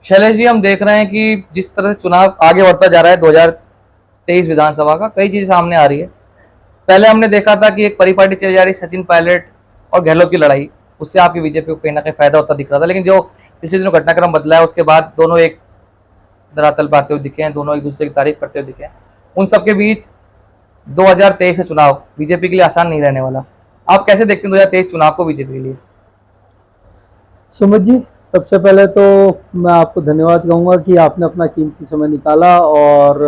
शैलेश जी, हम देख रहे हैं कि जिस तरह से चुनाव आगे बढ़ता जा रहा है 2023 विधानसभा का, कई चीजें सामने आ रही है। पहले हमने देखा था कि एक परिपाटी चली जा रही सचिन पायलट और गहलोत की लड़ाई, उससे आपकी बीजेपी को कहीं ना कहीं फायदा होता दिख रहा था। लेकिन जो पिछले दिनों घटनाक्रम बदला है, उसके बाद दोनों एक धरातल पर आते हुए दिखे हैं, दोनों एक दूसरे की तारीफ करते हुए दिखे हैं। उन सबके बीच 2023 का चुनाव बीजेपी के लिए आसान नहीं रहने वाला। आप कैसे देखते हैं 2023 चुनाव को बीजेपी के लिए? सुमित जी, सबसे पहले तो मैं आपको धन्यवाद कहूँगा कि आपने अपना कीमती समय निकाला और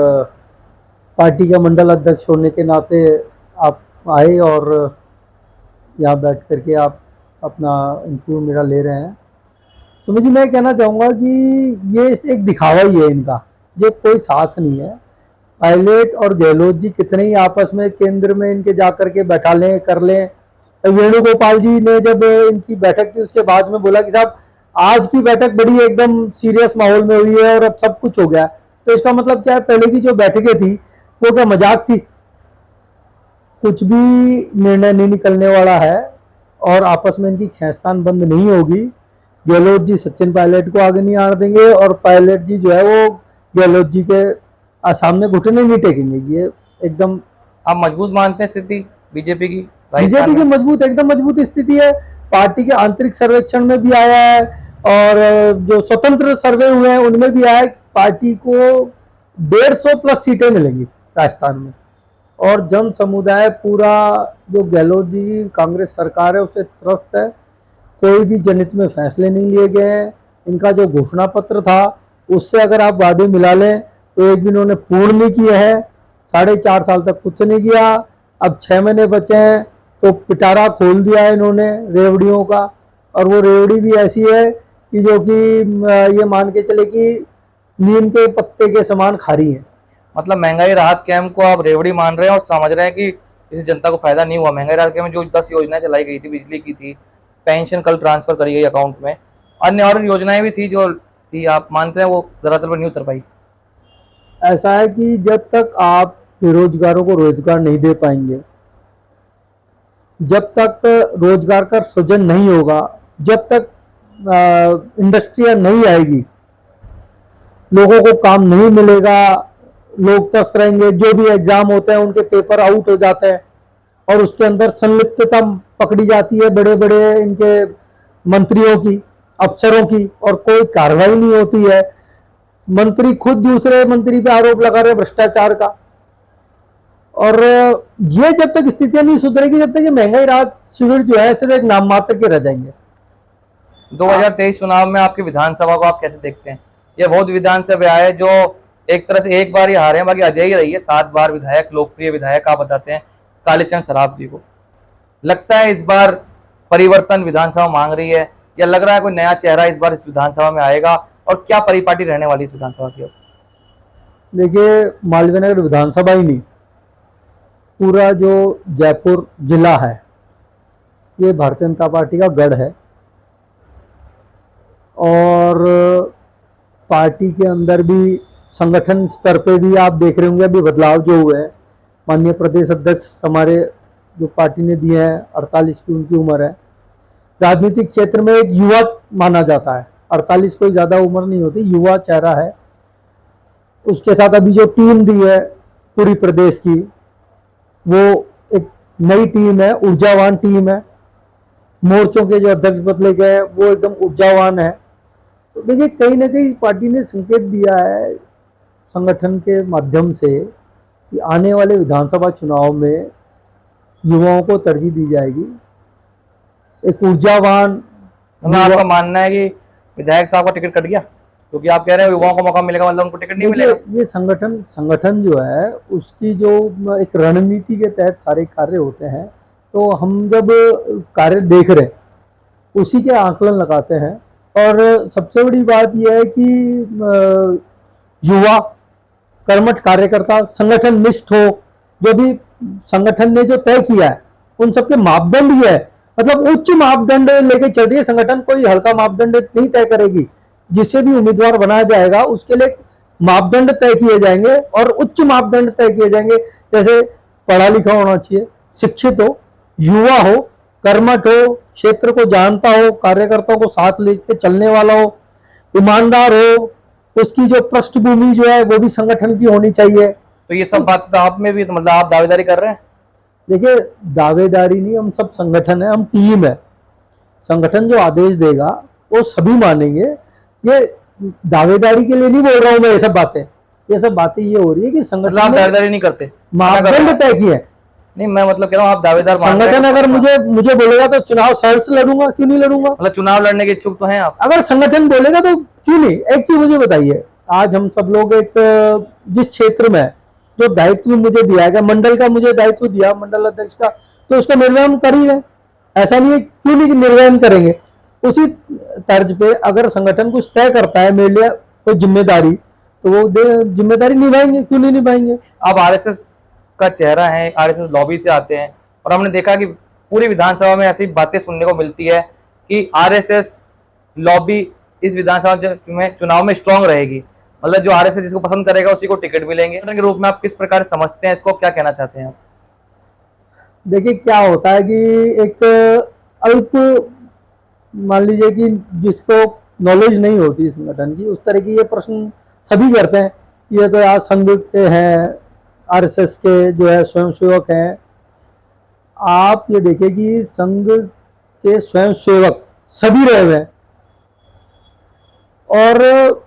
पार्टी का मंडल अध्यक्ष होने के नाते आप आए और यहाँ बैठ करके आप अपना इंटरव्यू मेरा ले रहे हैं। सुमित जी, मैं कहना चाहूँगा कि ये एक दिखावा ही है इनका, ये कोई साथ नहीं है। पायलट और गहलोत जी कितने ही आपस में केंद्र में इनके जाकर के बैठा लें कर लें। वेणुगोपाल जी ने जब इनकी बैठक थी उसके बाद में बोला कि साहब आज की बैठक बड़ी एकदम सीरियस माहौल में हुई है और अब सब कुछ हो गया। तो इसका मतलब क्या है, पहले की जो बैठकें थी वो क्या मजाक थी? कुछ भी निर्णय नहीं निकलने वाला है और आपस में इनकी खींचतान बंद नहीं होगी। गहलोत जी सचिन पायलट को आगे नहीं आने देंगे और पायलट जी जो है वो गहलोत जी के सामने घुटने नहीं टेकेंगे। ये एकदम आप मजबूत मानते हैं स्थिति बीजेपी की राजस्थान बीजेपी की में? मजबूत, एकदम मजबूत स्थिति है। पार्टी के आंतरिक सर्वेक्षण में भी आया है और जो स्वतंत्र सर्वे हुए हैं उनमें भी आया है, पार्टी को 150 प्लस सीटें मिलेंगी राजस्थान में। और जन समुदाय पूरा, जो गहलोत जी की कांग्रेस सरकार है उसे त्रस्त है। कोई भी जनहित में फैसले नहीं लिए गए हैं। इनका जो घोषणा पत्र था उससे अगर आप वादे मिला लें तो एक भी इन्होंने पूर्ण नहीं किए हैं। 4.5 साल तक कुछ नहीं किया। अब 6 महीने बचे हैं तो पिटारा खोल दिया है इन्होंने रेवड़ियों का। और वो रेवड़ी भी ऐसी है कि जो कि ये मान के चले कि नीम के पत्ते के समान खारी है। मतलब महंगाई राहत कैम्प को आप रेवड़ी मान रहे हैं और समझ रहे हैं कि इस जनता को फायदा नहीं हुआ। महंगाई राहत कैम्प में जो 10 योजनाएं चलाई गई थी, बिजली की थी, पेंशन कल ट्रांसफर करी गई अकाउंट में, अन्य और योजनाएं भी थी जो थी, आप मानते हैं वो धरातल पर नहीं उतर पाई? ऐसा है कि जब तक आप बेरोजगारों को रोजगार नहीं दे पाएंगे, जब तक रोजगार का सृजन नहीं होगा, जब तक इंडस्ट्रिया नहीं आएगी, लोगों को काम नहीं मिलेगा, लोग त्रस्त रहेंगे। जो भी एग्जाम होते हैं उनके पेपर आउट हो जाते हैं और उसके अंदर संलिप्तता पकड़ी जाती है बड़े बड़े इनके मंत्रियों की, अफसरों की, और कोई कार्रवाई नहीं होती है। मंत्री खुद दूसरे मंत्री पे आरोप लगा रहे भ्रष्टाचार का। और ये जब तक स्थितियां नहीं सुधरेगी, जब तक ये महंगाई राहत शिविर जो है सिर्फ एक नाम मात्र के रह जाएंगे। 2023 चुनाव में आपकी विधानसभा को आप कैसे देखते हैं? ये बहुत विधानसभा है जो एक तरह से एक बार ही हारे हैं, बाकी अजय ही रही है। 7 बार विधायक, लोकप्रिय विधायक आप बताते हैं कालीचरण सराफ जी को। लगता है इस बार परिवर्तन विधानसभा मांग रही है, या लग रहा है कोई नया चेहरा इस बार इस विधानसभा में आएगा? और क्या परिपाटी रहने वाली इस विधानसभा की? देखिए, मालवीय नगर विधानसभा ही नहीं, पूरा जो जयपुर जिला है ये भारतीय जनता पार्टी का गढ़ है। और पार्टी के अंदर भी संगठन स्तर पे भी आप देख रहे होंगे अभी बदलाव जो हुए हैं। माननीय प्रदेश अध्यक्ष हमारे जो पार्टी ने दिए हैं, 48 की उनकी उम्र है। राजनीतिक क्षेत्र में एक युवा माना जाता है, 48 कोई ज़्यादा उम्र नहीं होती, युवा चेहरा है। उसके साथ अभी जो टीम दी है पूरी प्रदेश की, वो एक नई टीम है, ऊर्जावान टीम है। मोर्चों के जो अध्यक्ष बदले गए वो एकदम ऊर्जावान है। तो देखिए, कहीं ना कहीं पार्टी ने संकेत दिया है संगठन के माध्यम से कि आने वाले विधानसभा चुनाव में युवाओं को तरजीह दी जाएगी। एक ऊर्जावान मतलब आपका मानना है कि विधायक साहब का टिकट कट गया क्योंकि आप कह रहे हैं युवाओं को मौका मिलेगा, मतलब उनको टिकट नहीं मिलेगा? ये संगठन जो है उसकी जो एक रणनीति के तहत सारे कार्य होते हैं। तो हम जब कार्य देख रहे हैं उसी के आकलन लगाते हैं। और सबसे बड़ी बात यह है कि युवा, कर्मठ कार्यकर्ता, संगठन निष्ठ हो। जो भी संगठन ने जो तय किया है उन सबके मापदंड ही है, मतलब उच्च मापदंड लेके चल रही है संगठन। कोई हल्का मापदंड नहीं तय करेगी। जिसे भी उम्मीदवार बनाया जाएगा उसके लिए मापदंड तय किए जाएंगे और उच्च मापदंड तय किए जाएंगे। जैसे पढ़ा लिखा होना चाहिए, शिक्षित हो, युवा हो, कर्मठ हो, क्षेत्र को जानता हो, कार्यकर्ताओं को साथ लेके चलने वाला हो, ईमानदार हो, उसकी जो पृष्ठभूमि जो है वो भी संगठन की होनी चाहिए। तो ये सब बात तो आप में भी, तो मतलब आप दावेदारी कर रहे हैं? देखिए, दावेदारी नहीं, हम सब संगठन है, हम टीम है। संगठन जो आदेश देगा वो सभी मानेंगे। ये दावेदारी के लिए नहीं बोल रहा हूं मैं, ये सब बातें ये हो रही है कि मतलब संगठन आप ने दावेदारी नहीं करते? मापदंड तय किए हैं। नहीं, मैं मतलब कह रहा हूँ आप दावेदार मान रहे संगठन हैं। अगर मुझे बोलेगा तो चुनाव शहर से लड़ूंगा, क्यों नहीं लड़ूंगा? मतलब चुनाव लड़ने के इच्छुक तो हैं आप? अगर संगठन बोलेगा तो क्यों नहीं। एक चीज मुझे बताइए, आज हम सब लोग एक जिस क्षेत्र में जो दायित्व मुझे दिया गया, मंडल का मुझे दायित्व दिया, मंडल अध्यक्ष का, तो उसका निर्वहन कर ही रहे। ऐसा नहीं है, क्यों नहीं निर्वहन करेंगे। उसी तर्ज पे अगर संगठन कुछ तय करता है मेरे लिए कोई जिम्मेदारी, तो वो जिम्मेदारी निभाएंगे, क्यों नहीं निभाएंगे। आप आरएसएस का चेहरा है, आरएसएस लॉबी से आते हैं, और हमने देखा कि पूरी विधानसभा में ऐसी बातें सुनने को मिलती है कि आरएसएस लॉबी इस विधानसभा में चुनाव में स्ट्रांग रहेगी। मतलब जो आरएसएस जिसको पसंद करेगा उसी को टिकट मिलेंगे के रूप में। आप किस प्रकार समझते हैं इसको, क्या कहना चाहते हैं आप? देखिए, क्या होता है कि एक अल्प, मान लीजिए कि जिसको नॉलेज नहीं होती संगठन की, उस तरह की ये प्रश्न सभी करते हैं। ये तो यार संघ के हैं, आरएसएस के जो है स्वयंसेवक हैं। आप ये देखिए कि संघ के स्वयंसेवक सभी रहे हुए हैं, और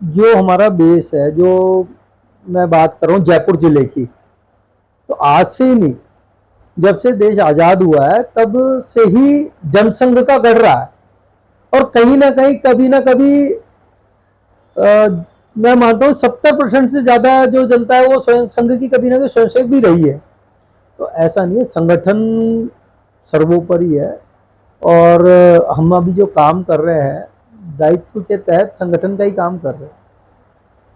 जो हमारा बेस है, जो मैं बात कर रहा हूँ जयपुर जिले की, तो आज से ही नहीं, जब से देश आजाद हुआ है तब से ही जनसंघ का गढ़ रहा है। और कहीं ना कहीं कभी ना कभी मैं मानता हूँ 70% से ज्यादा जो जनता है वो संघ की कभी ना कभी स्वयंसेवक भी रही है। तो ऐसा नहीं है, संगठन सर्वोपरि है। और हम अभी जो काम कर रहे हैं दायित्व के तहत संगठन का ही काम कर रहे हैं।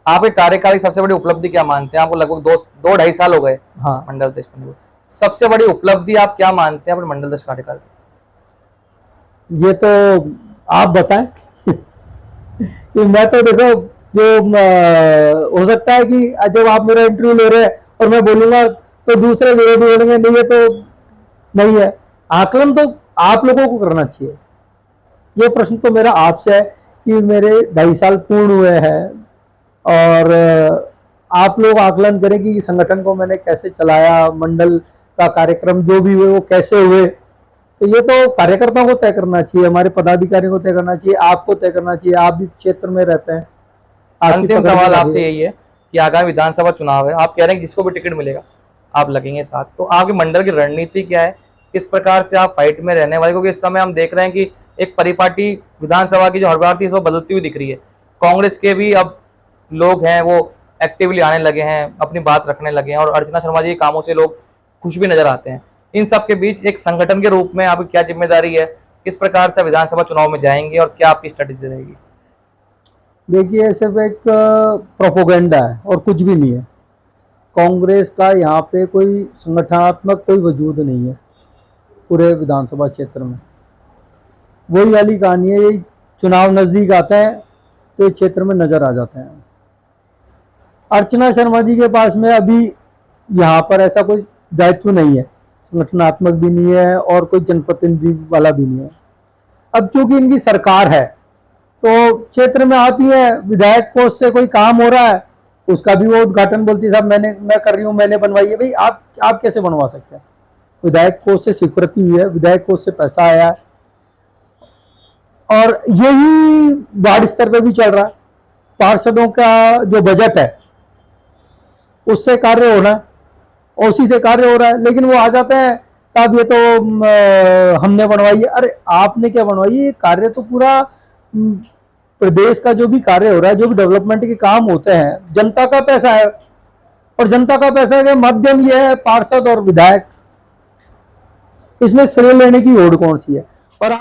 आपके कार्यकाल की सबसे बड़ी उपलब्धि क्या मानते हैं? आपको लगभग 2-2.5 साल हो गए हाँ, मंडल अध्यक्ष बनने को। सबसे बड़ी उपलब्धि आप क्या मानते हैं अपने मंडल अध्यक्ष कार्यकाल की? ये तो आप बताएं। कि मैं तो देखो, जो हो सकता है कि जब आप मेरा इंटरव्यू ले रहे हैं और मैं बोलूंगा तो दूसरे विरोधी बोलेंगे नहीं ये तो नहीं है। आकलन तो आप लोगों को करना चाहिए। ये प्रश्न तो मेरा आपसे है कि मेरे 2.5 साल पूर्ण हुए हैं, और आप लोग आकलन करें कि संगठन को मैंने कैसे चलाया, मंडल का कार्यक्रम जो भी हुए वो कैसे हुए। तो ये तो कार्यकर्ताओं को तय करना चाहिए, हमारे पदाधिकारियों को तय करना चाहिए, आपको तय करना चाहिए। आप भी क्षेत्र में रहते हैं। अंतिम सवाल आपसे यही है कि आगामी विधानसभा चुनाव है, आप कह रहे हैं जिसको भी टिकट मिलेगा आप लगेंगे साथ, तो आपके मंडल की रणनीति क्या है? किस प्रकार से आप फाइट में रहने वाले? क्योंकि इस समय हम देख रहे हैं कि एक परिपाटी विधानसभा की जो हर बार थी वो बदलती हुई दिख रही है। कांग्रेस के भी अब लोग हैं वो एक्टिवली आने लगे हैं, अपनी बात रखने लगे हैं, और अर्चना शर्मा जी के कामों से लोग खुश भी नजर आते हैं। इन सब के बीच एक संगठन के रूप में आपकी क्या जिम्मेदारी है? किस प्रकार से विधानसभा चुनाव में जाएंगे और क्या आपकी स्ट्रेटेजी रहेगी? देखिए, सिर्फ एक प्रोपोगेंडा है और कुछ भी नहीं है। कांग्रेस का यहाँ पे कोई संगठनात्मक कोई वजूद नहीं है पूरे विधानसभा क्षेत्र में। वही वाली कहानी है, ये चुनाव नजदीक आते हैं तो ये क्षेत्र में नजर आ जाते हैं। अर्चना शर्मा जी के पास में अभी यहाँ पर ऐसा कोई दायित्व नहीं है, संगठनात्मक भी नहीं है और कोई जनप्रतिनिधि वाला भी नहीं है। अब क्योंकि इनकी सरकार है तो क्षेत्र में आती है, विधायक कोष से कोई काम हो रहा है उसका भी वो उद्घाटन बोलती है साहब मैं कर रही हूँ, मैंने बनवाई है। भाई आप कैसे बनवा सकते हैं? विधायक कोष से स्वीकृति हुई है, विधायक कोष से पैसा आया है, और यही वार्ड स्तर पे भी चल रहा है। पार्षदों का जो बजट है उससे कार्य होना है, उसी से कार्य हो रहा है, लेकिन वो आ जाते हैं साहब ये तो हमने बनवाई है। अरे आपने क्या बनवाई है? ये कार्य तो पूरा प्रदेश का जो भी कार्य हो रहा है, जो भी डेवलपमेंट के काम होते हैं, जनता का पैसा है, और जनता का पैसा के माध्यम ये है पार्षद और विधायक। इसमें श्रेय लेने की होड़ कौन सी है? और